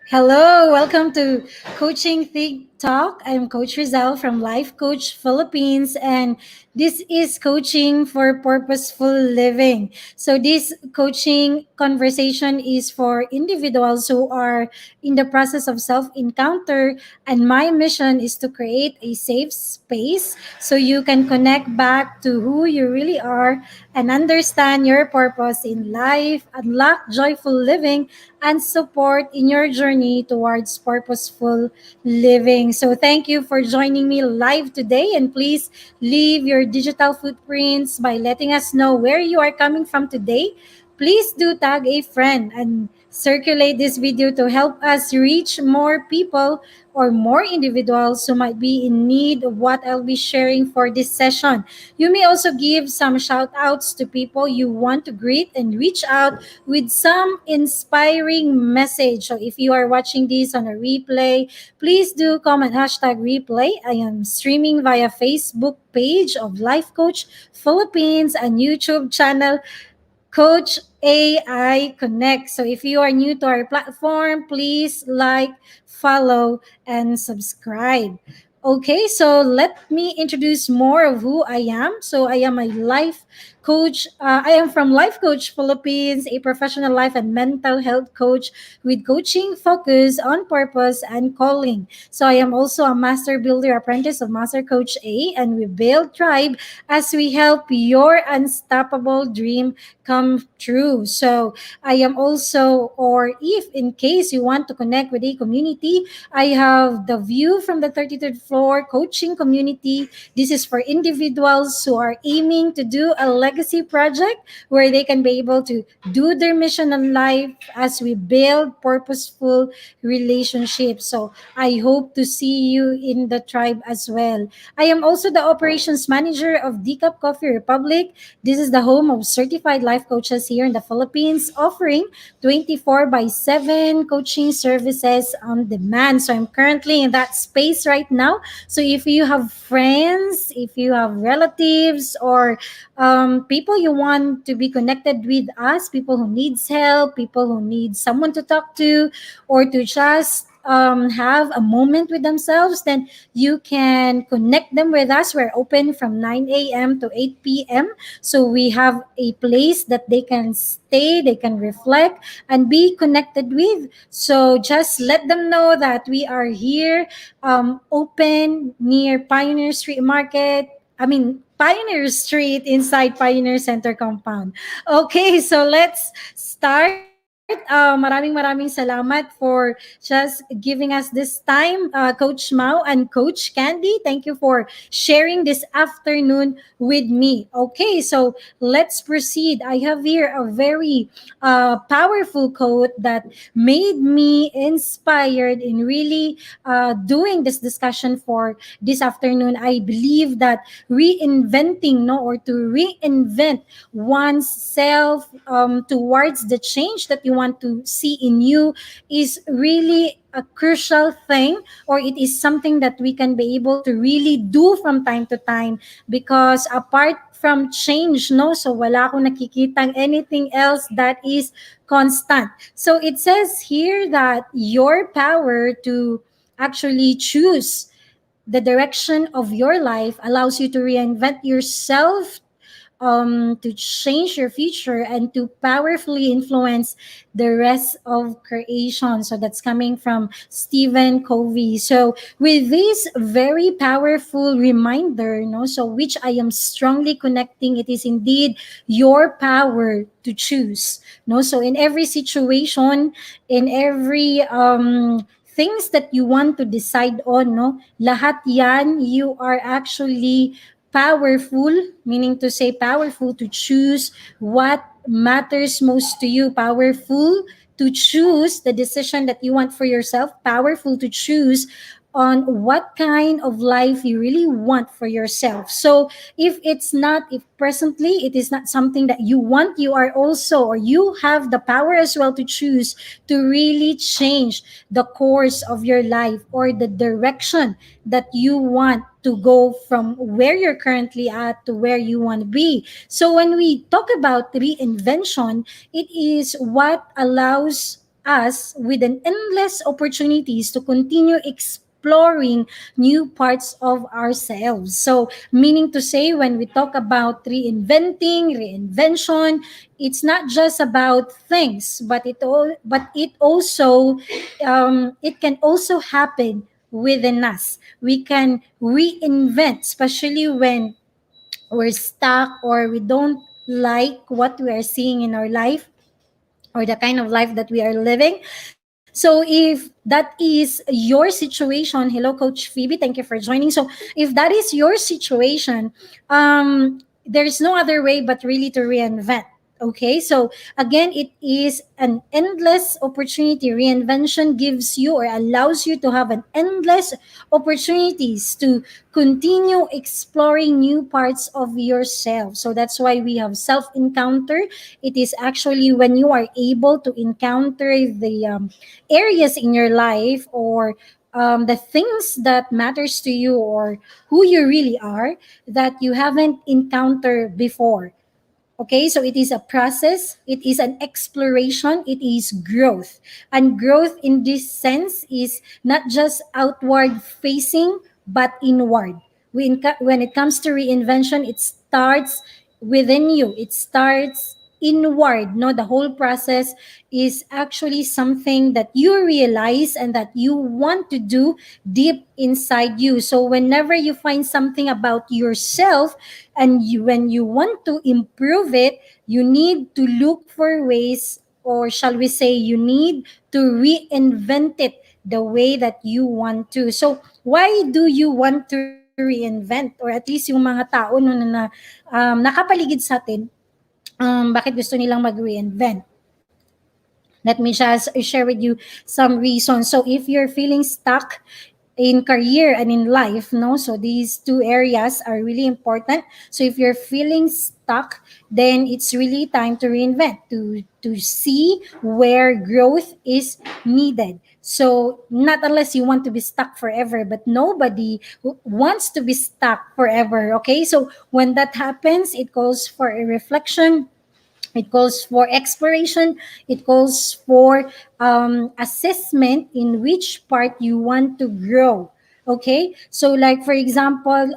Hello, welcome to Coaching Think Talk. I'm Coach Rezzhel from Life Coach Philippines, and this is coaching for purposeful living. So, this coaching conversation is for individuals who are in the process of self encounter, and my mission is to create a safe space so you can connect back to who you really are and understand your purpose in life, unlock joyful living and support in your journey towards purposeful living. So, thank you for joining me live today. And please leave your digital footprints by letting us know where you are coming from today. Please do tag a friend and circulate this video to help us reach more people or more individuals who might be in need of what I'll be sharing for this session. You may also give some shout outs to people you want to greet and reach out with some inspiring message. So if you are watching this on a replay, please do comment hashtag replay. I am streaming via Facebook page of Life Coach Philippines and YouTube channel Coach AI Connect. So if you are new to our platform, please like, follow, and subscribe. Okay, so let me introduce more of who I am. So I am a life coach. I am from Life Coach Philippines, a professional life and mental health coach with coaching focus on purpose and calling. So I am also a master builder apprentice of Master Coach A, and we build tribe as we help your unstoppable dream come true. So I am also, or if in case you want to connect with a community, I have the View from the 33rd Floor coaching community. This is for individuals who are aiming to do a legacy project where they can be able to do their mission in life as we build purposeful relationships. So I hope to see you in the tribe as well. I am also the operations manager of Decaf Coffee Republic. This is the home of certified life coaches here in the Philippines, offering 24 by 7 coaching services on demand. So I'm currently in that space right now. So if you have friends, if you have relatives, or people you want to be connected with us, people who needs help, people who need someone to talk to, or to just have a moment with themselves, then you can connect them with us. We're open from 9 a.m. to 8 p.m. So we have a place that they can stay, they can reflect, and be connected with. So just let them know that we are here, open near Pioneer Street Market. Pioneer Street inside Pioneer Center compound. Okay, so let's start. Maraming salamat for just giving us this time, Coach Mao and Coach Candy. Thank you for sharing this afternoon with me. Okay, so let's proceed. I have here a very powerful quote that made me inspired in really doing this discussion for this afternoon. I believe that reinventing, no, or to reinvent one's self towards the change that you want to see in you is really a crucial thing, or it is something that we can be able to really do from time to time, because apart from change, no, so wala akong nakikitang anything else that is constant. So it says here that your power to actually choose the direction of your life allows you to reinvent yourself, to change your future, and to powerfully influence the rest of creation. So that's coming from Stephen Covey. So with this very powerful reminder, so which I am strongly connecting, it is indeed your power to choose. So in every situation, in every things that you want to decide on, lahat yan, you are actually powerful, meaning to say powerful to choose what matters most to you, powerful to choose the decision that you want for yourself, powerful to choose on what kind of life you really want for yourself. So if presently it is not something that you want, you are also, or you have the power as well to choose to really change the course of your life or the direction that you want to go from where you're currently at to where you want to be. So when we talk about reinvention, it is what allows us with an endless opportunities to continue exploring new parts of ourselves. So, meaning to say, when we talk about reinvention, it's not just about things, but it also it can also happen within us. We can reinvent, especially when we're stuck or we don't like what we are seeing in our life or the kind of life that we are living. So if that is your situation, hello Coach Phoebe, thank you for joining. So if that is your situation, there's no other way but really to reinvent. Okay, so again, it is an endless opportunity. Reinvention gives you or allows you to have an endless opportunities to continue exploring new parts of yourself. So that's why we have self encounter. It is actually when you are able to encounter the areas in your life or the things that matters to you or who you really are that you haven't encountered before. Okay, so it is a process, it is an exploration, it is growth. And growth in this sense is not just outward facing, but inward. When it comes to reinvention, it starts within you, it starts inward. No, the whole process is actually something that you realize and that you want to do deep inside you. So whenever you find something about yourself and when you want to improve it, you need to look for ways, or shall we say, you need to reinvent it the way that you want to. So why do you want to reinvent, or at least yung mga tao no, nakapaligid sa atin, bakit gusto nilang mag-reinvent? Let me just share with you some reasons. So if you're feeling stuck in career and in life, no, so these two areas are really important. So if you're feeling stuck, then it's really time to reinvent, to see where growth is needed. So not unless you want to be stuck forever, but nobody wants to be stuck forever. Okay, so when that happens, it calls for a reflection, it calls for exploration. It calls for assessment in which part you want to grow. Okay, so like for example,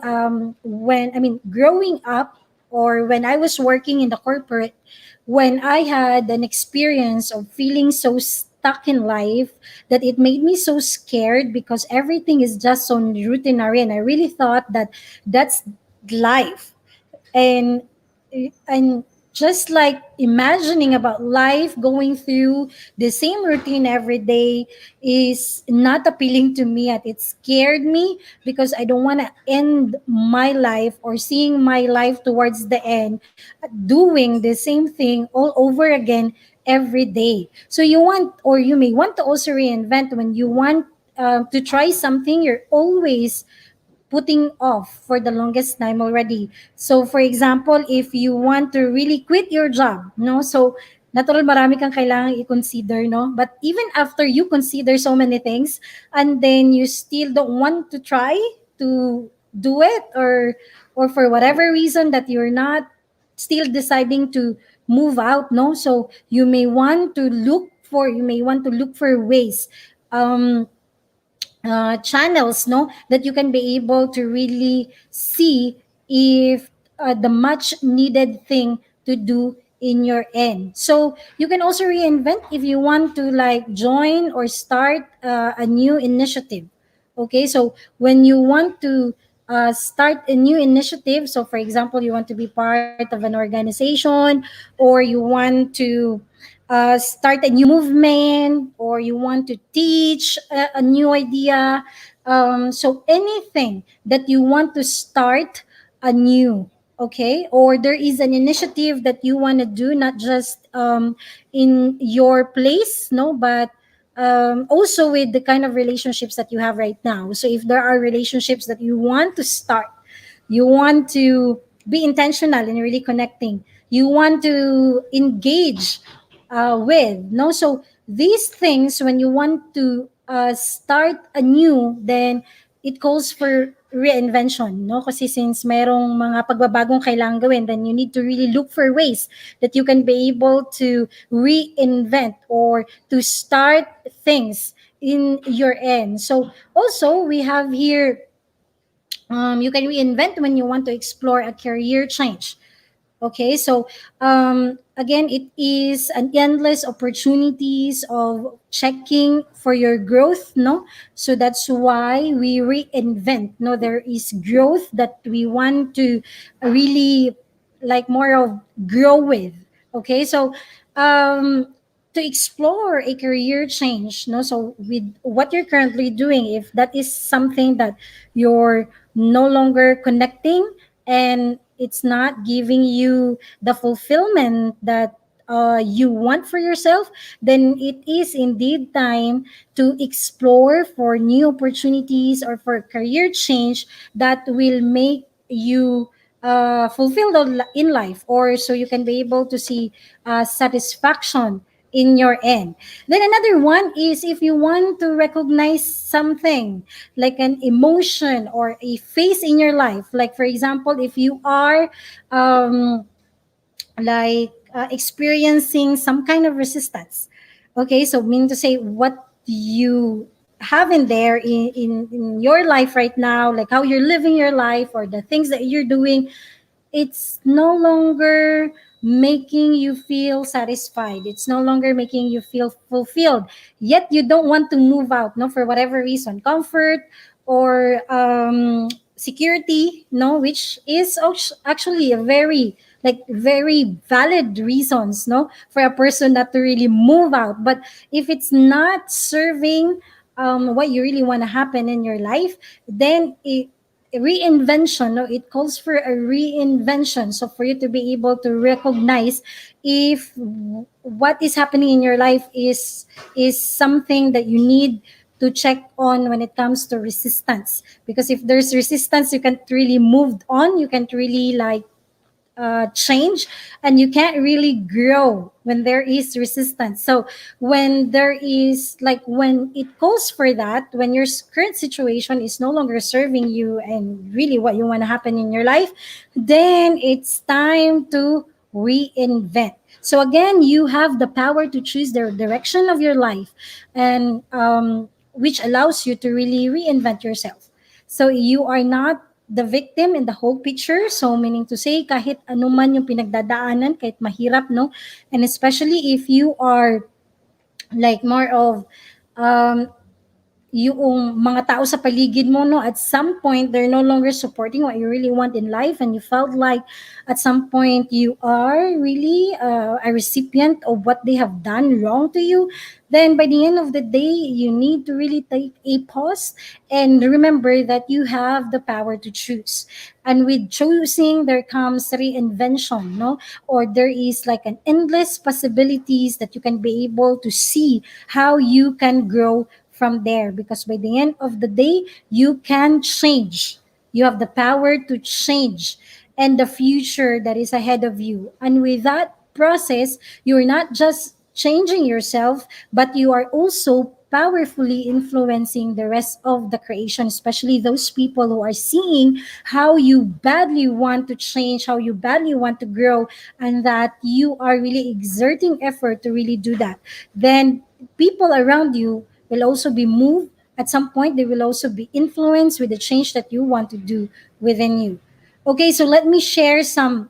when I mean growing up or when I was working in the corporate, when I had an experience of feeling so stuck in life that it made me so scared because everything is just so routinary, and I really thought that that's life. And and just like imagining about life going through the same routine every day is not appealing to me, and it scared me because I don't want to end my life or seeing my life towards the end doing the same thing all over again every day. So you want, or you may want to also reinvent. When you want to try something, you're always putting off for the longest time already. So for example, if you want to really quit your job, no? So natural marami kang kailangang i-consider, no? But even after you consider so many things and then you still don't want to try to do it, or for whatever reason that you're not still deciding to move out, no? So you may want to look for ways, um channels, no, that you can be able to really see if the much needed thing to do in your end. So you can also reinvent if you want to like join or start a new initiative. Okay, so when you want to start a new initiative, so for example, you want to be part of an organization, or you want to start a new movement, or you want to teach a new idea. So anything that you want to start anew, okay? Or there is an initiative that you want to do, not just in your place, no, but also with the kind of relationships that you have right now. So if there are relationships that you want to start, you want to be intentional in really connecting, you want to engage with, no, so these things, when you want to start anew, then it calls for reinvention, no? Kasi since merong mga pagbabagong kailangan gawin, then you need to really look for ways that you can be able to reinvent or to start things in your end. So also we have here, you can reinvent when you want to explore a career change. Okay, so again, it is an endless opportunities of checking for your growth, no? So that's why we reinvent. No, there is growth that we want to really like more of grow with. Okay, so to explore a career change, no? So with what you're currently doing, if that is something that you're no longer connecting and it's not giving you the fulfillment that you want for yourself, then it is indeed time to explore for new opportunities or for career change that will make you fulfilled in life, or so you can be able to see satisfaction in your end. Then another one is if you want to recognize something like an emotion or a phase in your life. Like for example, if you are um, like experiencing some kind of resistance. Okay, so meaning to say what you have in there in your life right now, like how you're living your life or the things that you're doing, it's no longer making you feel satisfied. It's no longer making you feel fulfilled. Yet you don't want to move out, no, for whatever reason, comfort or security, no, which is actually a very like very valid reasons, no, for a person not to really move out. But if it's not serving what you really want to happen in your life, then reinvention, no, it calls for a reinvention, so for you to be able to recognize if what is happening in your life is something that you need to check on when it comes to resistance, because if there's resistance you can't really move on, you can't really like change, and you can't really grow when there is resistance. So when there is like when it calls for that, when your current situation is no longer serving you and really what you want to happen in your life, then it's time to reinvent. So again, you have the power to choose the direction of your life, and which allows you to really reinvent yourself. So you are not the victim in the whole picture. So meaning to say, kahit anuman yung pinagdadaanan, kahit mahirap, no? And especially if you are like more of um, yung mga tao sa paligid mo, no, at some point they're no longer supporting what you really want in life, and you felt like at some point you are really a recipient of what they have done wrong to you, then by the end of the day you need to really take a pause and remember that you have the power to choose. And with choosing there comes reinvention, no, or there is like an endless possibilities that you can be able to see how you can grow from there, because by the end of the day you can change, you have the power to change and the future that is ahead of you. And with that process, you're not just changing yourself, but you are also powerfully influencing the rest of the creation, especially those people who are seeing how you badly want to change, how you badly want to grow, and that you are really exerting effort to really do that. Then people around you will also be moved. At some point, they will also be influenced with the change that you want to do within you. Okay, so let me share some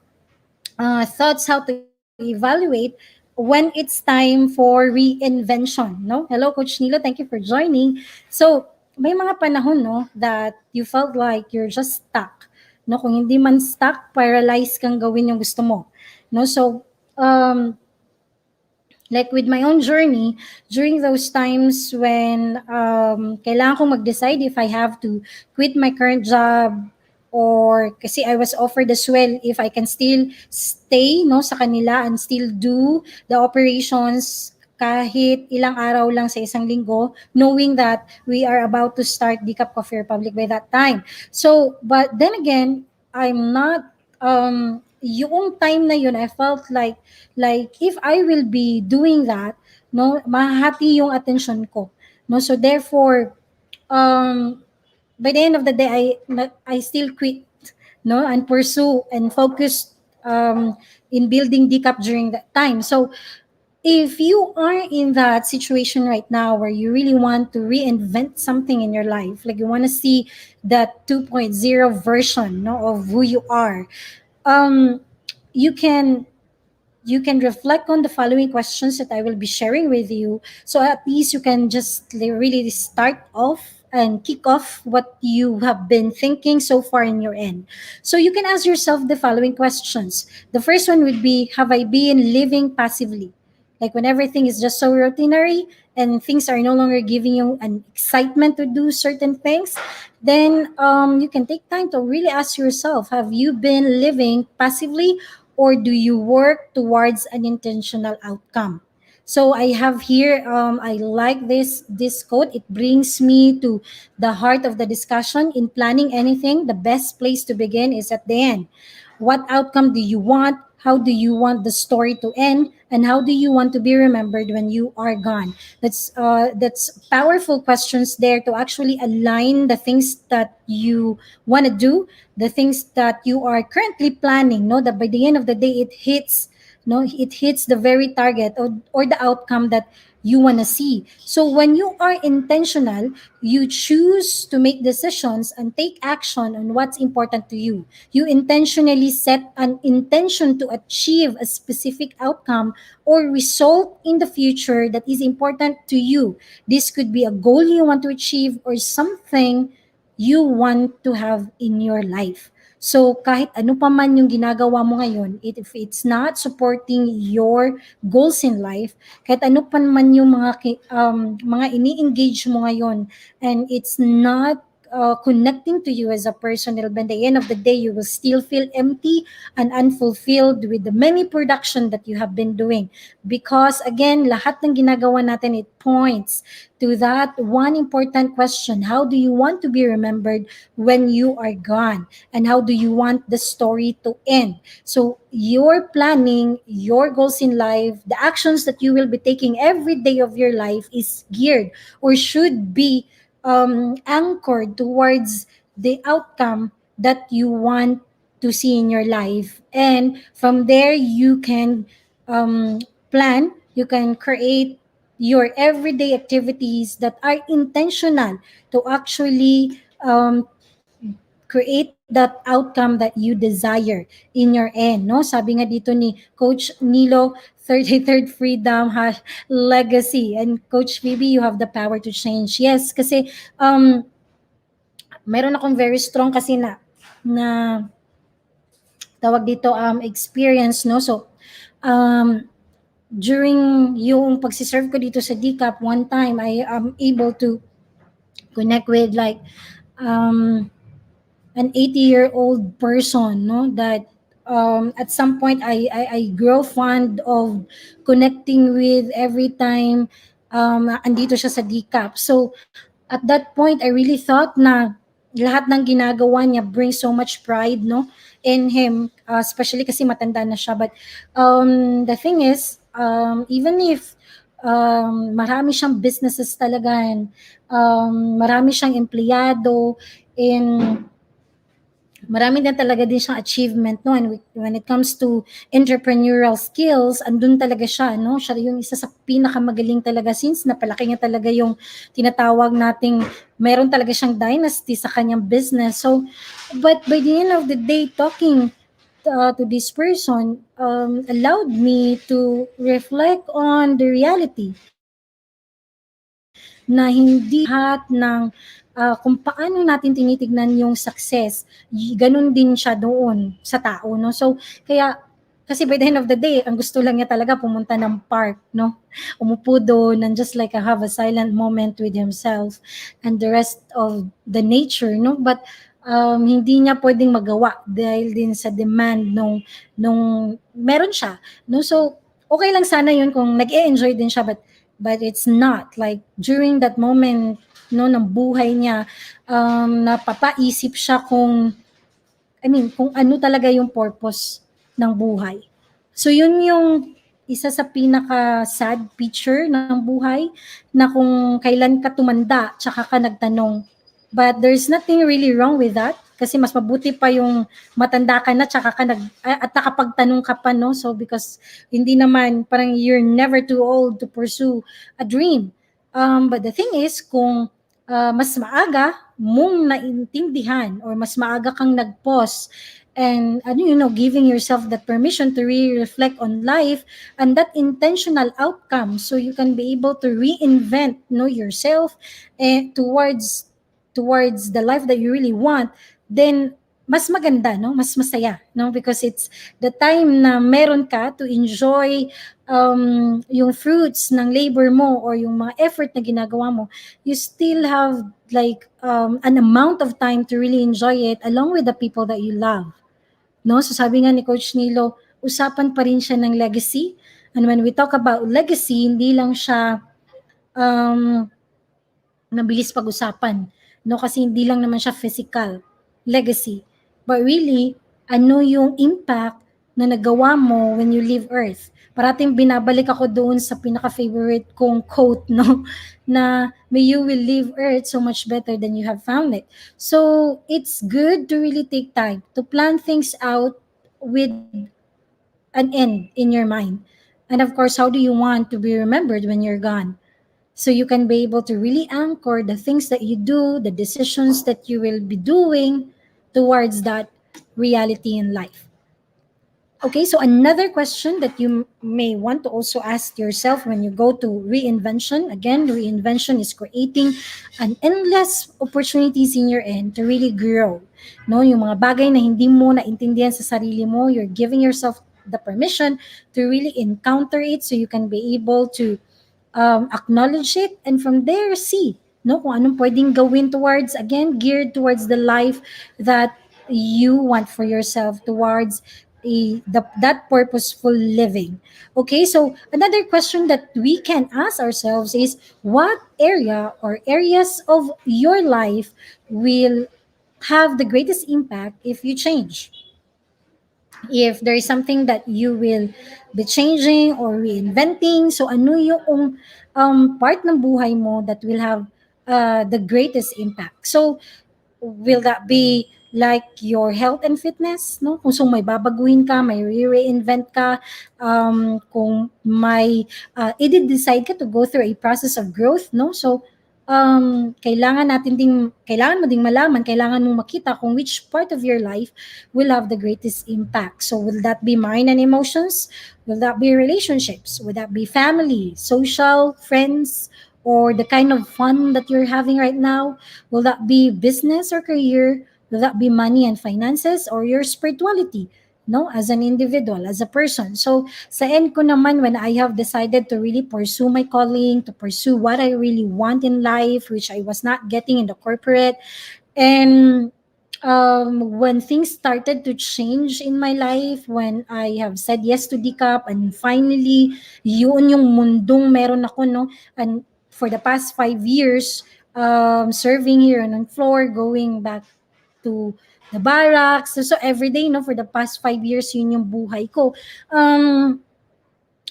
thoughts how to evaluate when it's time for reinvention. No, hello, Coach Nilo. Thank you for joining. So, may mga panahon, no, that you felt like you're just stuck. No, kung hindi man stuck, paralyzed kang gawin yung gusto mo. No, so like with my own journey, during those times when kailangan kong mag-decide if I have to quit my current job, or kasi I was offered as well if I can still stay, no, sa kanila and still do the operations kahit ilang araw lang sa isang linggo, knowing that we are about to start the Cup Coffee Republic by that time. So, but then again, I'm not yung time na yun, I felt like if I will be doing that, no, mahati yung attention ko. No, so therefore, um by the end of the day, I still quit, no, and pursue and focus in building decap during that time. So if you are in that situation right now where you really want to reinvent something in your life, like you want to see that 2.0 version, no, of who you are, um, you can you can reflect on the following questions that I will be sharing with you. So at least you can just really start off and kick off what you have been thinking so far in your end. So you can ask yourself the following questions. The first one would be, have I been living passively? Like when everything is just so routinary and things are no longer giving you an excitement to do certain things, then you can take time to really ask yourself, have you been living passively, or do you work towards an intentional outcome? So I have here, I like this quote. It brings me to the heart of the discussion. In planning anything, the best place to begin is at the end. What outcome do you want? How do you want the story to end? And how do you want to be remembered when you are gone? That's powerful questions there to actually align the things that you want to do, the things that you are currently planning. No, that by the end of the day, it hits. No, it hits the very target, or the outcome that you want to see. So when you are intentional, you choose to make decisions and take action on what's important to you. You intentionally set an intention to achieve a specific outcome or result in the future that is important to you. This could be a goal you want to achieve or something you want to have in your life. So kahit ano pa man yung ginagawa mo ngayon, if it's not supporting your goals in life, kahit ano pa man yung mga ini-engage mo ngayon, and it's not connecting to you as a person, by the end of the day, you will still feel empty and unfulfilled with the many production that you have been doing. Because again, lahat ng ginagawa natin, it points to that one important question: how do you want to be remembered when you are gone? And how do you want the story to end? So your planning, your goals in life, the actions that you will be taking every day of your life is geared or should be anchored towards the outcome that you want to see in your life. And from there, you can plan, you can create your everyday activities that are intentional to actually create that outcome that you desire in your end, no? Sabi nga dito ni Coach Nilo, 33rd freedom has legacy, and Coach Phoebe, you have the power to change. Yes, kasi meron akong very strong kasi na tawag dito experience, no? So um during yung pagsiserve ko dito sa DCAP, one time I am able to connect with like um an 80-year-old person, no, that at some point I grow fond of connecting with every time andito siya sa DCAP. So at that point I really thought na lahat ng ginagawa niya brings so much pride, no, in him, especially kasi matanda na siya. But the thing is, even if marami siyang businesses talaga, and marami siyang empleyado, in marami din talaga din siyang achievement, no, and when it comes to entrepreneurial skills, andun talaga siya, no, siya yung isa sa pinakamagaling talaga, since napalaki niya talaga yung tinatawag nating meron talaga siyang dynasty sa kanyang business. So but by the end of the day, talking to this person allowed me to reflect on the reality na hindi lahat ng kung paano natin tinitignan yung success, ganun din siya doon sa tao, no? So kaya kasi by the end of the day, ang gusto lang niya talaga pumunta ng park, no? Umupo doon and just like have a silent moment with himself and the rest of the nature, no? But hindi niya pwedeng magawa dahil din sa demand nung meron siya, no? So okay lang sana yun kung nag-e-enjoy din siya, but it's not like during that moment, no, ng buhay niya, napapaisip siya kung, I mean, kung ano talaga yung purpose ng buhay. So yun yung isa sa pinaka sad picture ng buhay, na kung kailan ka tumanda tsaka ka nagtanong But there's nothing really wrong with that kasi mas mabuti pa yung matanda ka na tsaka ka at nakapagtanong ka pa, no? So because hindi naman parang you're never too old to pursue a dream. But the thing is kung mas maaga mong naintindihan or mas maaga kang nag-pause and giving yourself that permission to really reflect on life and that intentional outcome so you can be able to reinvent yourself towards the life that you really want, then mas maganda, no? Mas masaya, no? Because it's the time na meron ka to enjoy yung fruits ng labor mo or yung mga effort na ginagawa mo. You still have like an amount of time to really enjoy it along with the people that you love. No? So sabi nga ni Coach Nilo, usapan pa rin siya ng legacy. And when we talk about legacy, hindi lang siya um, nabilis pag-usapan. No? Kasi hindi lang naman siya physical legacy. But really, ano yung impact na nagawa mo when you leave Earth? Parating binabalik ako doon sa pinaka-favorite kong quote, no? Na may you will leave Earth so much better than you have found it. So, it's good to really take time to plan things out with an end in your mind. And of course, how do you want to be remembered when you're gone? So you can be able to really anchor the things that you do, the decisions that you will be doing towards that reality in life. Okay, so another question that you may want to also ask yourself when you go to reinvention. Again, reinvention is creating an endless opportunities in your end to really grow. No, yung mga bagay na hindi mo naintindihan sa sarili mo, you're giving yourself the permission to really encounter it so you can be able to acknowledge it, and from there see kung anong pwedeng gawin towards, again, geared towards the life that you want for yourself, towards that purposeful living. Okay, so another question that we can ask ourselves is, what area or areas of your life will have the greatest impact if you change? If there is something that you will be changing or reinventing, so ano yung part ng buhay mo that will have the greatest impact? So will that be like your health and fitness, no? Kung so may babaguhin ka, may reinvent ka, kung may i-decide ka to go through a process of growth, no? So kailangan mo ding malaman, kailangan mong makita kung which part of your life will have the greatest impact. So will that be mind and emotions? Will that be relationships? Will that be family, social, friends, or the kind of fun that you're having right now? Will that be business or career? Will that be money and finances, or your spirituality? No, as an individual, as a person. So sa end ko naman, when I have decided to really pursue my calling, to pursue what I really want in life, which I was not getting in the corporate, and when things started to change in my life, when I have said yes to DCAP, and finally, yun yung mundong meron ako, no? And for the past 5 years, serving here on the floor, going back to the barracks. So every day, no, for the past 5 years, yun yung buhay ko.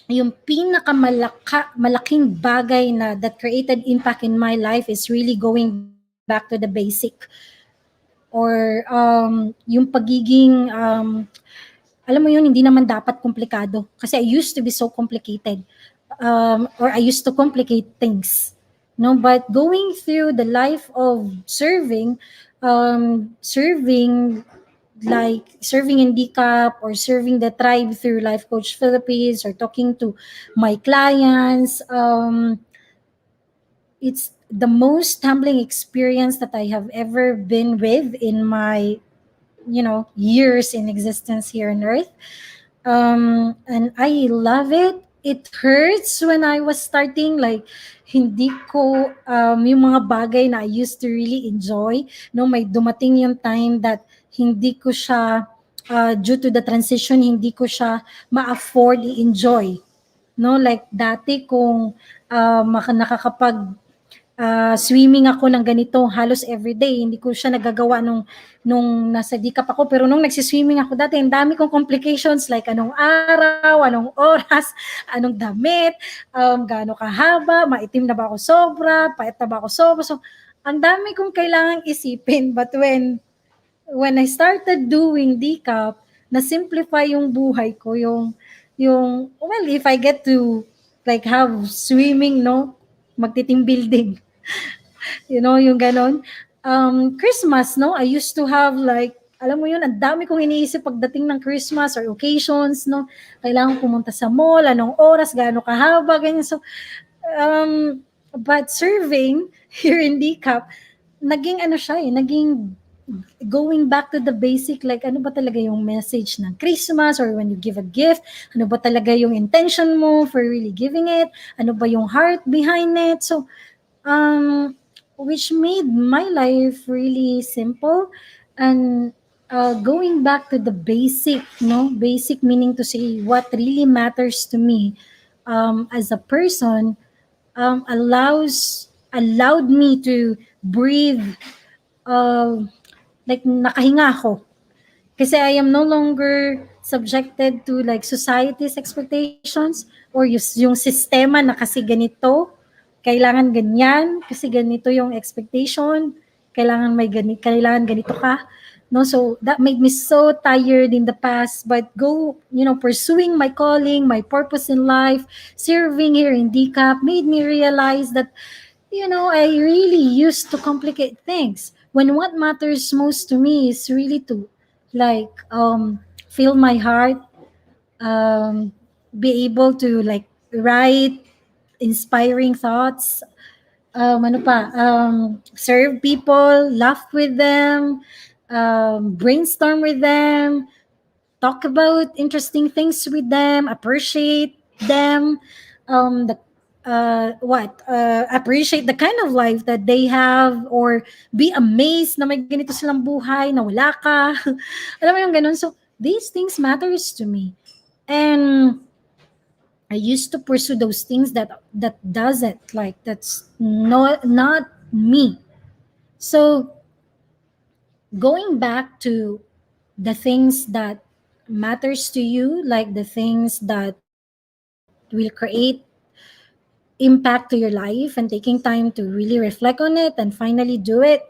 Yung malaking bagay na that created impact in my life is really going back to the basic, or yung pagiging alam mo yun, hindi naman dapat komplikado kasi I used to be so complicated, or I used to complicate things, no? But going through the life of serving like serving in DCAP or serving the tribe through Life Coach Philippines or talking to my clients, it's the most humbling experience that I have ever been with in my years in existence here on earth. And I love it. It hurts when I was starting, like hindi ko yung mga bagay na I used to really enjoy, no, may dumating yung time that hindi ko siya due to the transition, hindi ko siya ma-afford i-enjoy, no, like dati kung nakakapag swimming ako ng ganito halos everyday. Hindi ko siya nagagawa nung nasa DCAP ako. Pero nung nagsiswimming ako dati, ang dami kong complications like anong araw, anong oras, anong damit, gaano kahaba, maitim na ba ako sobra, pait na ba ako sobra. So, ang dami kong kailangang isipin. But when I started doing decaf, na-simplify yung buhay ko, well, if I get to like have swimming, no, magti-team building, yung ganon. Christmas, no, I used to have like, alam mo yun, ang dami kong iniisip pagdating ng Christmas or occasions, no, kailangan pumunta sa mall, anong oras, gaano kahaba, ganyan. So, but serving here in decaf, naging ano siya naging going back to the basic, like ano ba talaga yung message ng Christmas or when you give a gift, ano ba talaga yung intention mo for really giving it, ano ba yung heart behind it. So, which made my life really simple and going back to the basic, no, basic meaning to say what really matters to me as a person, allowed me to breathe, uh, like nakahinga ako. Kasi I am no longer subjected to like society's expectations or yung sistema na kasi ganito, kailangan ganyan, kasi ganito yung expectation, kailangan ganito ka. No, so that made me so tired in the past, but pursuing my calling, my purpose in life, serving here in DCAP made me realize that I really used to complicate things when what matters most to me is really to like feel my heart, um, be able to like write inspiring thoughts, serve people, laugh with them, brainstorm with them, talk about interesting things with them, appreciate them, the appreciate the kind of life that they have, or be amazed na may ganito silang buhay na wala ka. Alam mo yung ganun. So these things matters to me, and I used to pursue those things that doesn't, like, that's not me. So going back to the things that matters to you, like the things that will create impact to your life, and taking time to really reflect on it and finally do it,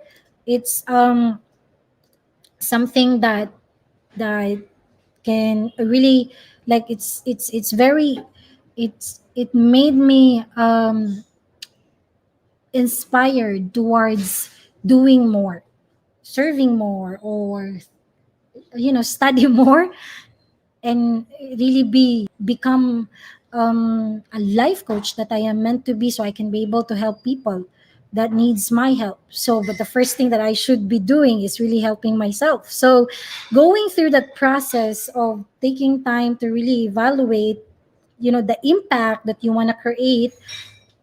it's something that can really, like, it's very, it made me inspired towards doing more, serving more, or study more, and really become a life coach that I am meant to be, so I can be able to help people that needs my help. So, but the first thing that I should be doing is really helping myself. So, going through that process of taking time to really evaluate, the impact that you want to create,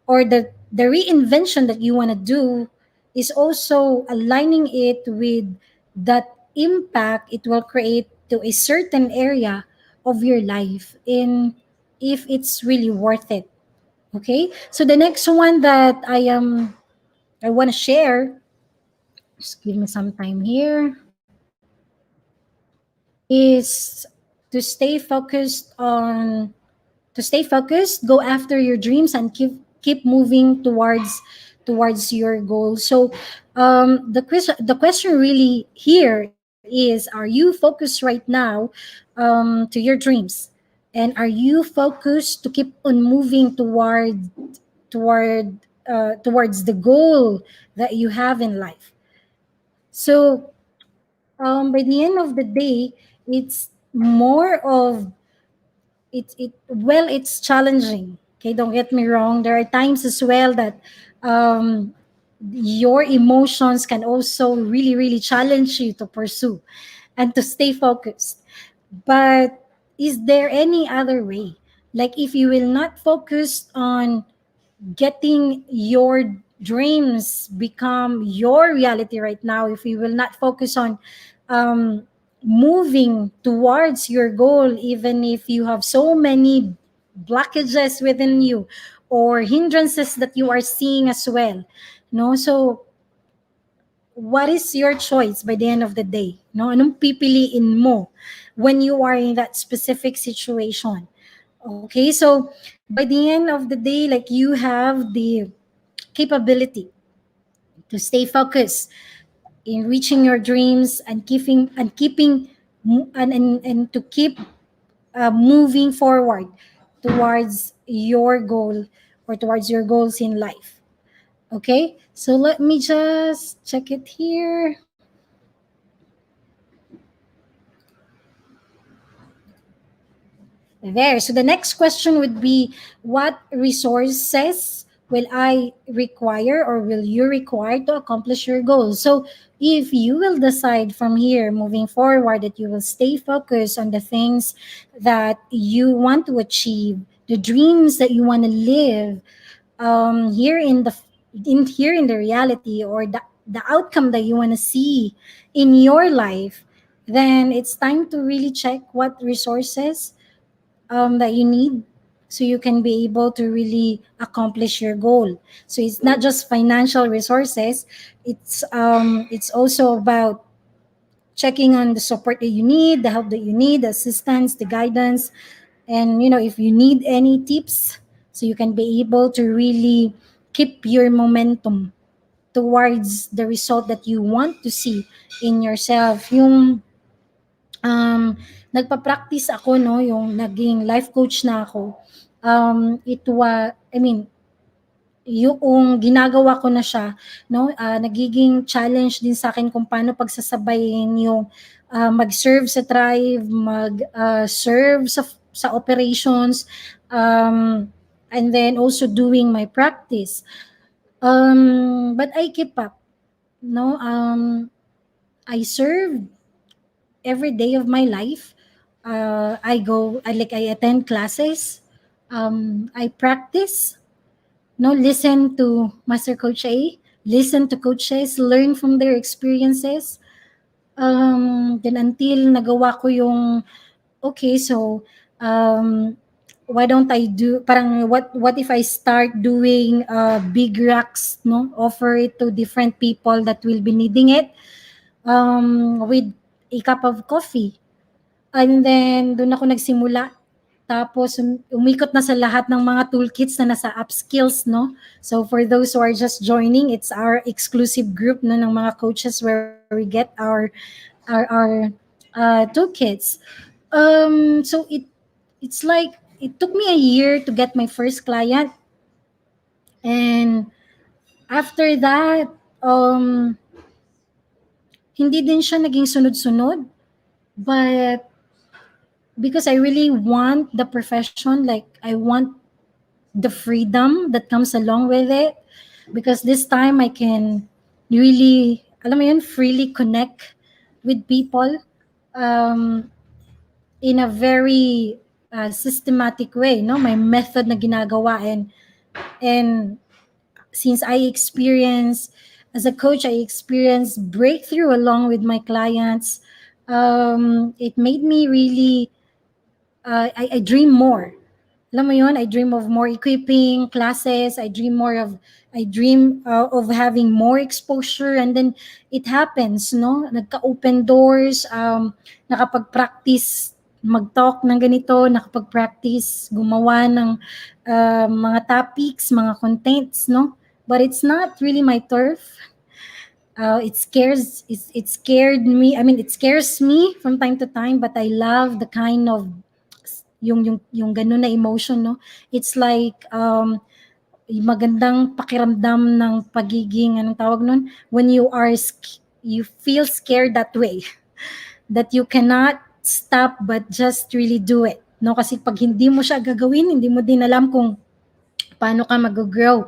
or the reinvention that you want to do, is also aligning it with that impact it will create to a certain area of your life, in if it's really worth it. Okay, so the next one that I want to share, just give me some time here, is to stay focused on to stay focused, go after your dreams, and keep moving towards your goal. So, the question really here is: are you focused right now to your dreams, and are you focused to keep on moving towards the goal that you have in life? So, by the end of the day, it's more of it's challenging. Okay, don't get me wrong, there are times as well that um your emotions can also really challenge you to pursue and to stay focused. But is there any other way? Like, if you will not focus on getting your dreams become your reality right now, if you will not focus on um, moving towards your goal, even if you have so many blockages within you or hindrances that you are seeing as well, no? So what is your choice by the end of the day? No, anong pipiliin mo when you are in that specific situation? Okay, so by the end of the day, like, you have the capability to stay focused in reaching your dreams and and to keep moving forward towards your goal or towards your goals in life. Okay, so let me just check it here. There. So the next question would be, what resources will I require or will you require to accomplish your goals? So if you will decide from here moving forward that you will stay focused on the things that you want to achieve, the dreams that you want to live, here in the reality, or the outcome that you want to see in your life, then it's time to really check what resources that you need so you can be able to really accomplish your goal. So it's not just financial resources, it's also about checking on the support that you need, the help that you need, the assistance, the guidance, and if you need any tips, so you can be able to really keep your momentum towards the result that you want to see in yourself. Yung nagpa-practice ako, no, yung naging life coach na ako. I mean, yung ginagawa ko na siya, no, nagiging challenge din sa akin kung paano pagsasabayin yung mag-serve sa tribe, mag-serve sa operations, and then also doing my practice. But I keep up, no. I serve every day of my life. I attend classes. I practice. No, listen to Master Coach A. Listen to coaches. Learn from their experiences. Then until nagawa ko yung okay, so why don't I do parang what if I start doing big racks, no? Offer it to different people that will be needing it with a cup of coffee. And then doon ako nagsimula. Tapos umikot na sa lahat ng mga toolkits na nasa upskills, no? So for those who are just joining, it's our exclusive group, no, ng mga coaches where we get our toolkits. So it's like it took me a year to get my first client, and after that, hindi din siya naging sunod-sunod, but because I really want the profession, like I want the freedom that comes along with it, because this time I can really, alam mo yun, freely connect with people um, in a very systematic way, no? My method na ginagawa, and since I experience as a coach, I experience breakthrough along with my clients. It made me really I dream more. Alam mo yun, I dream of more equipping classes. I dream of having more exposure, and then it happens, no? Nagka-open doors, nakapag-practice mag-talk ng ganito, nakapag-practice gumawa ng mga topics, mga contents, no? But it's not really my turf. It scared me. I mean, it scares me from time to time, but I love the kind of yung ganun na emotion, no? It's like magandang pakiramdam ng pagiging, anong tawag nun, when you feel scared that way, that you cannot stop but just really do it, no? Kasi pag hindi mo siya gagawin, hindi mo din alam kung paano ka mag-grow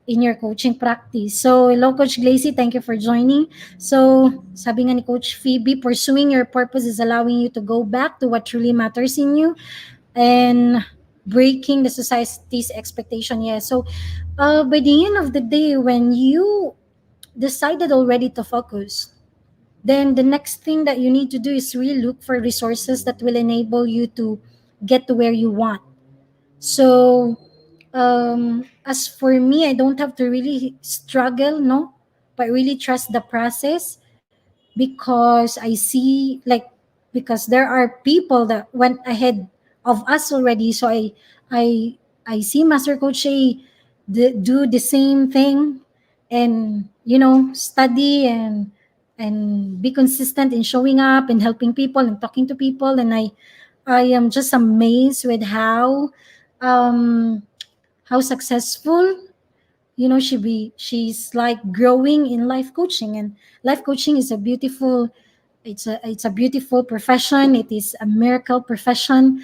in your coaching practice. So, hello, Coach Glacy. Thank you for joining. So, sabi nga ni Coach Phoebe, pursuing your purpose is allowing you to go back to what truly matters in you and breaking the society's expectation. Yeah. So, by the end of the day, when you decided already to focus, then the next thing that you need to do is really look for resources that will enable you to get to where you want. So, as for me, I don't have to really struggle, no, but really trust the process, because I see, like, because there are people that went ahead of us already. So I see Master Coach A do the same thing, and study and be consistent in showing up and helping people and talking to people. And I am just amazed with how successful she's like growing in life coaching. And life coaching is a beautiful, it's a beautiful profession. It is a miracle profession.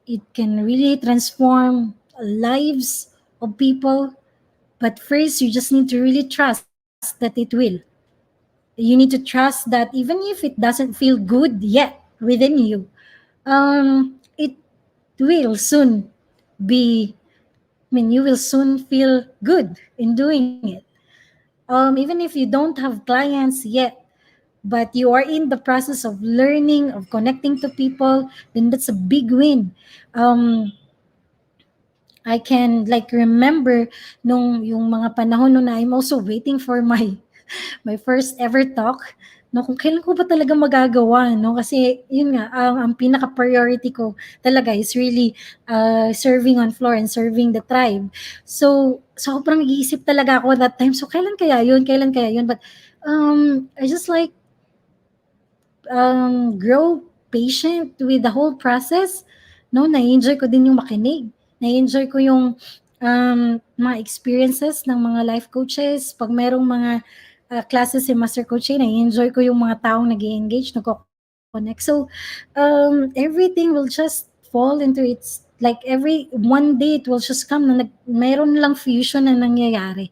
It can really transform lives of people. But first, you just need to really trust that it will. You need to trust that even if it doesn't feel good yet within you, it will soon be, I mean, you will soon feel good in doing it. Even if you don't have clients yet, but you are in the process of learning, of connecting to people, then that's a big win. Um, I can like remember nung yung mga panahon nung na I'm also waiting for my first ever talk, no, kung kailan ko ba talaga magagawa, no? Kasi yun nga, ang pinaka-priority ko talaga is really serving on floor and serving the tribe. So, sobrang nag-iisip talaga ako that time. So, kailan kaya yun? Kailan kaya yun? But I just like grow patient with the whole process. No, na-enjoy ko din yung makinig. Na-enjoy ko yung mga experiences ng mga life coaches. Pag merong mga classes si Master Coach, na-enjoy ko yung mga taong nag-engage, nagko-connect. So, everything will just fall into its, like every one day it will just come na meron lang fusion na nangyayari.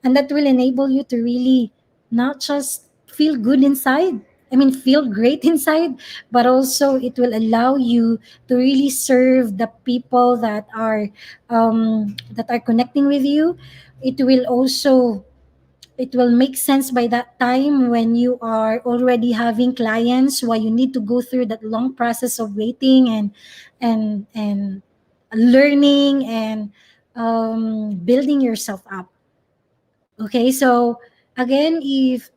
And that will enable you to really not just feel good inside, I mean, feel great inside, but also it will allow you to really serve the people that are connecting with you. It will also, it will make sense by that time when you are already having clients, why you need to go through that long process of waiting and learning and building yourself up. Okay, so again, if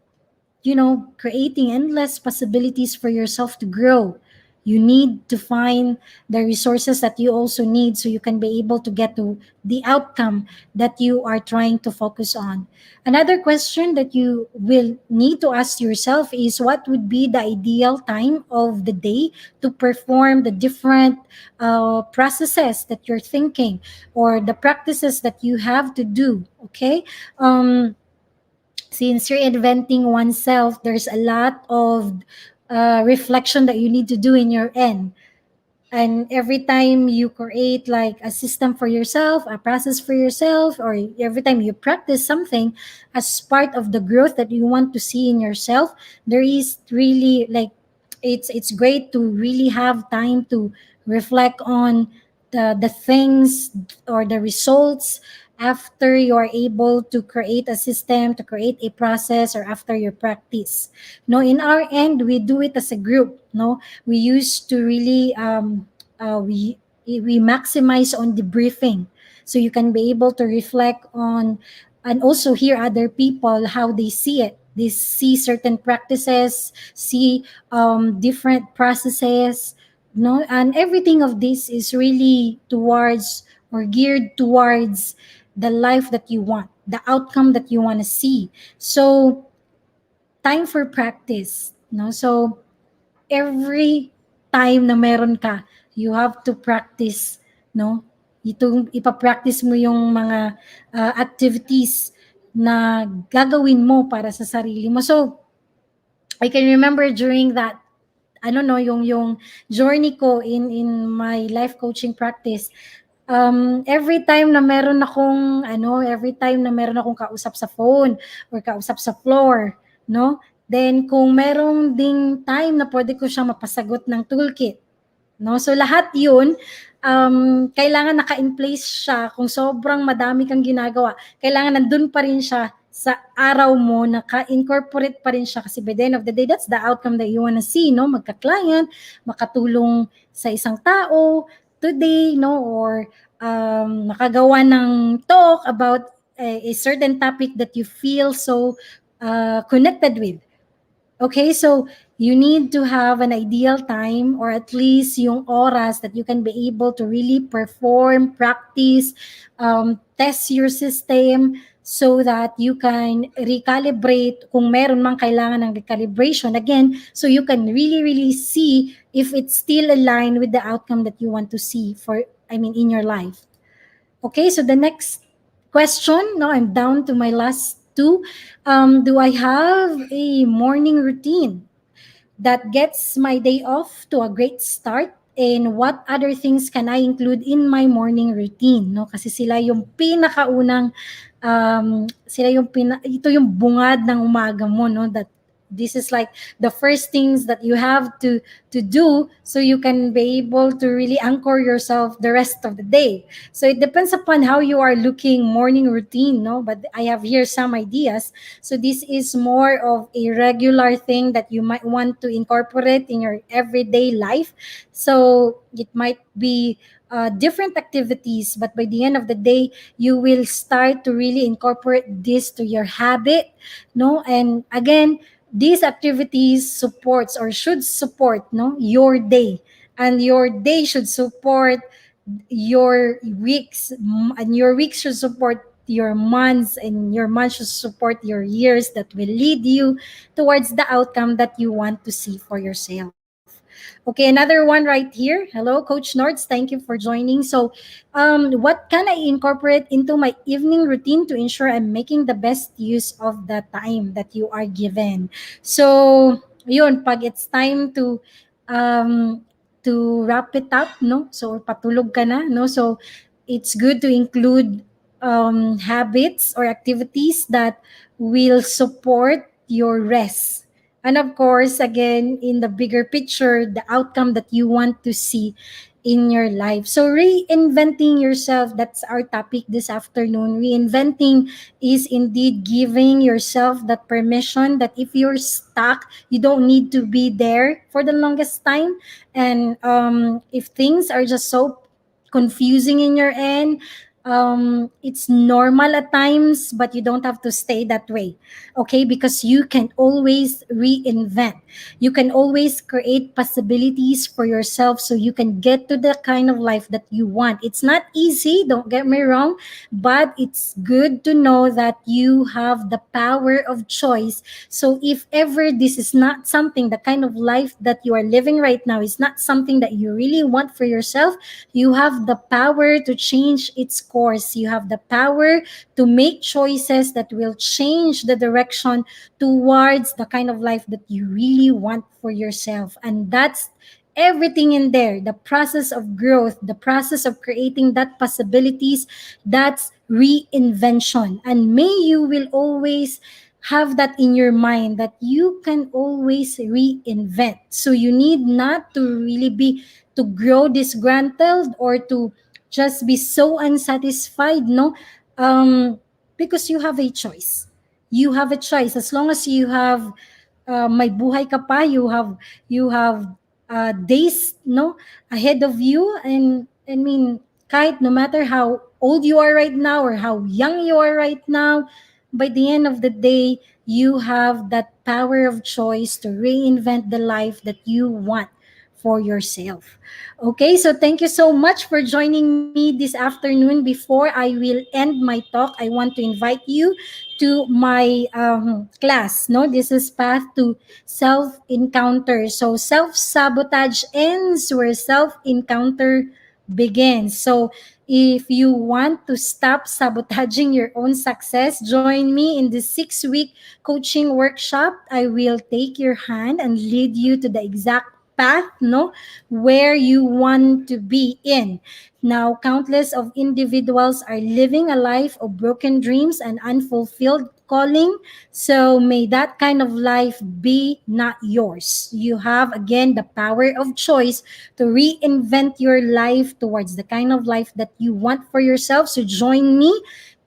creating endless possibilities for yourself to grow. You need to find the resources that you also need so you can be able to get to the outcome that you are trying to focus on. Another question that you will need to ask yourself is what would be the ideal time of the day to perform the different processes that you're thinking or the practices that you have to do. Okay. Since reinventing oneself, there's a lot of reflection that you need to do in your end. And every time you create like a system for yourself, a process for yourself, or every time you practice something as part of the growth that you want to see in yourself, there is really like it's great to really have time to reflect on the things or the results after you are able to create a system, to create a process, or after your practice. No, in our end, we do it as a group. No, we used to really we maximize on debriefing, so you can be able to reflect on and also hear other people how they see it. They see certain practices, see different processes, no, and everything of this is really towards or geared towards the life that you want, the outcome that you want to see. So time for practice, no? So every time na meron ka, you have to practice, no? Itong ipa-practice mo yung mga activities na gagawin mo para sa sarili mo. So I can remember during that, I don't know, yung journey ko in my life coaching practice, every time na meron akong every time na meron akong kausap sa phone or kausap sa floor, no? Then kung merong ding time na pwede ko siyang mapasagot ng toolkit, no? So lahat 'yun kailangan naka-in place siya. Kung sobrang madami kang ginagawa, kailangan nandun pa rin siya sa araw mo, naka-incorporate pa rin siya kasi by the end of the day, that's the outcome that you wanna see, no? Magka-client, makatulong sa isang tao today, no? Or nakagawa ng talk about a certain topic that you feel so connected with. Okay, so you need to have an ideal time or at least yung oras that you can be able to really perform, practice, test your system so that you can recalibrate kung meron mang kailangan ng recalibration again, so you can really really see if it's still aligned with the outcome that you want to see for, I mean, in your life. Okay, so the next question, no, I'm down to my last two. Do I have a morning routine that gets my day off to a great start? And what other things can I include in my morning routine? No, kasi sila yung pinakaunang sila yung ito yung bungad ng umaga mo, no, that this is like the first things that you have to do, so you can be able to really anchor yourself the rest of the day. So it depends upon how you are looking morning routine, no, but I have here some ideas. So this is more of a regular thing that you might want to incorporate in your everyday life. So it might be different activities, but by the end of the day, you will start to really incorporate this to your habit, no. And again, these activities supports or should support, no, your day, and your day should support your weeks, and your weeks should support your months, and your months should support your years that will lead you towards the outcome that you want to see for yourself. Okay, another one right here. Hello, Coach Nords. Thank you for joining. So, what can I incorporate into my evening routine to ensure I'm making the best use of the time that you are given? So, yun, pag it's time um, to wrap it up, no? So, patulog ka na, no? So, it's good to include habits or activities that will support your rest. And of course, again, in the bigger picture, the outcome that you want to see in your life. So, reinventing yourself, that's our topic this afternoon. Reinventing is indeed giving yourself that permission that if you're stuck, you don't need to be there for the longest time. And if things are just so confusing in your end, it's normal at times, but you don't have to stay that way. Okay, because you can always reinvent, you can always create possibilities for yourself, so you can get to the kind of life that you want. It's not easy, don't get me wrong, but it's good to know that you have the power of choice. So if ever this is not something, the kind of life that you are living right now is not something that you really want for yourself, you have the power to change its course. You have the power to make choices that will change the direction towards the kind of life that you really want for yourself. And that's everything in there, the process of growth, the process of creating that possibilities, that's reinvention. And may you will always have that in your mind, that you can always reinvent. So you need not to really be to grow disgruntled or to just be so unsatisfied, no, because you have a choice. You have a choice as long as you have may buhay ka pa, you have days, no, ahead of you. And I mean, kahit no matter how old you are right now or how young you are right now, by the end of the day, you have that power of choice to reinvent the life that you want for yourself. Okay, so thank you so much for joining me this afternoon. Before I will end my talk, I want to invite you to my class. No, this is Path to Self Encounter. So self sabotage ends where self encounter begins. So if you want to stop sabotaging your own success, join me in the 6-week coaching workshop. I will take your hand and lead you to the exact path, no, where you want to be in. Now, countless of individuals are living a life of broken dreams and unfulfilled calling. So may that kind of life be not yours. You have again the power of choice to reinvent your life towards the kind of life that you want for yourself. So join me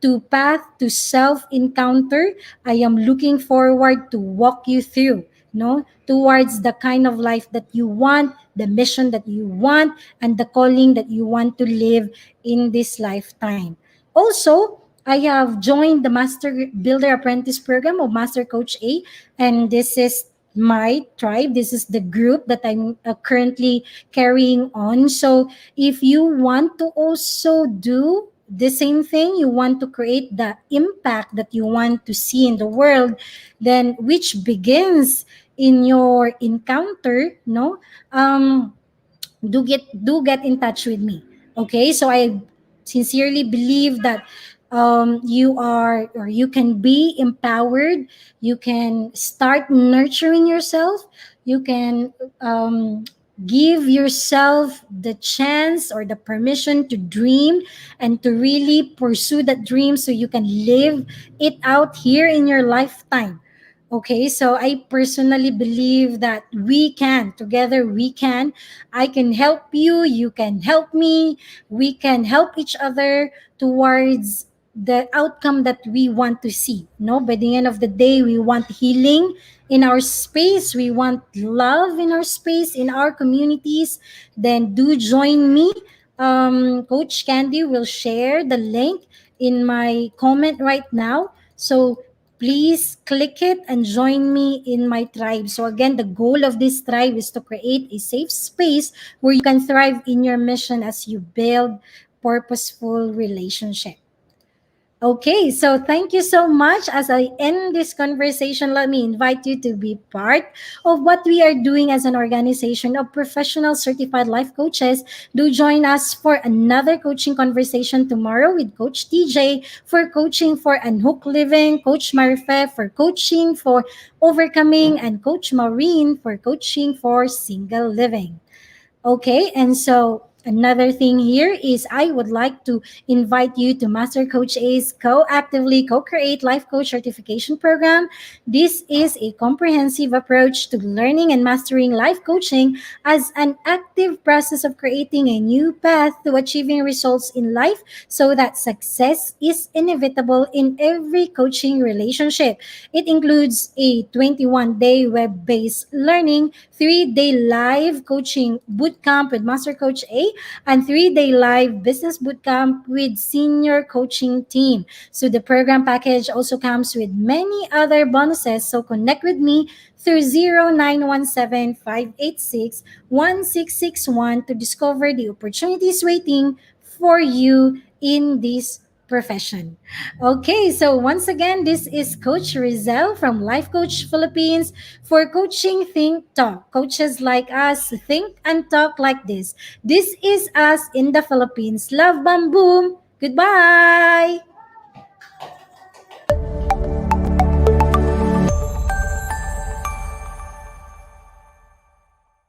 to Path to Self Encounter. I am looking forward to walk you through, no, towards the kind of life that you want, the mission that you want, and the calling that you want to live in this lifetime. Also, I have joined the Master Builder Apprentice program of Master Coach A, and this is my tribe. This is the group that I'm currently carrying on. So, if you want to also do the same thing, you want to create the impact that you want to see in the world, then which begins in your encounter, no, do get in touch with me. Okay, so I sincerely believe that you are, or you can be empowered, you can start nurturing yourself, you can um, give yourself the chance or the permission to dream and to really pursue that dream so you can live it out here in your lifetime. Okay, so I personally believe that we can, together we can. I can help you, you can help me, we can help each other towards the outcome that we want to see. No, by the end of the day, we want healing in our space, we want love in our space, in our communities. Then do join me. Coach Candy will share the link in my comment right now. So please click it and join me in my tribe. So again, the goal of this tribe is to create a safe space where you can thrive in your mission as you build purposeful relationship. Okay, so thank you so much. As I end this conversation, let me invite you to be part of what we are doing as an organization of professional certified life coaches. Do join us for another coaching conversation tomorrow with Coach TJ for coaching for Unhook Living, Coach Marife for coaching for overcoming, and Coach Maureen for coaching for single living. Okay, and so another thing here is I would like to invite you to Master Coach A's co-actively co-create life coach certification program. This is a comprehensive approach to learning and mastering life coaching as an active process of creating a new path to achieving results in life so that success is inevitable in every coaching relationship. It includes a 21-day web-based learning, 3-day live coaching bootcamp with Master Coach A, and 3-day live business bootcamp with senior coaching team. So the program package also comes with many other bonuses. So connect with me through 0917-586-1661 to discover the opportunities waiting for you in this profession. Okay, so once again, this is Coach Rezzhel from Life Coach Philippines for Coaching Think Talk. Coaches like us think and talk like this. This is us in the Philippines. Love, bam, boom. Goodbye.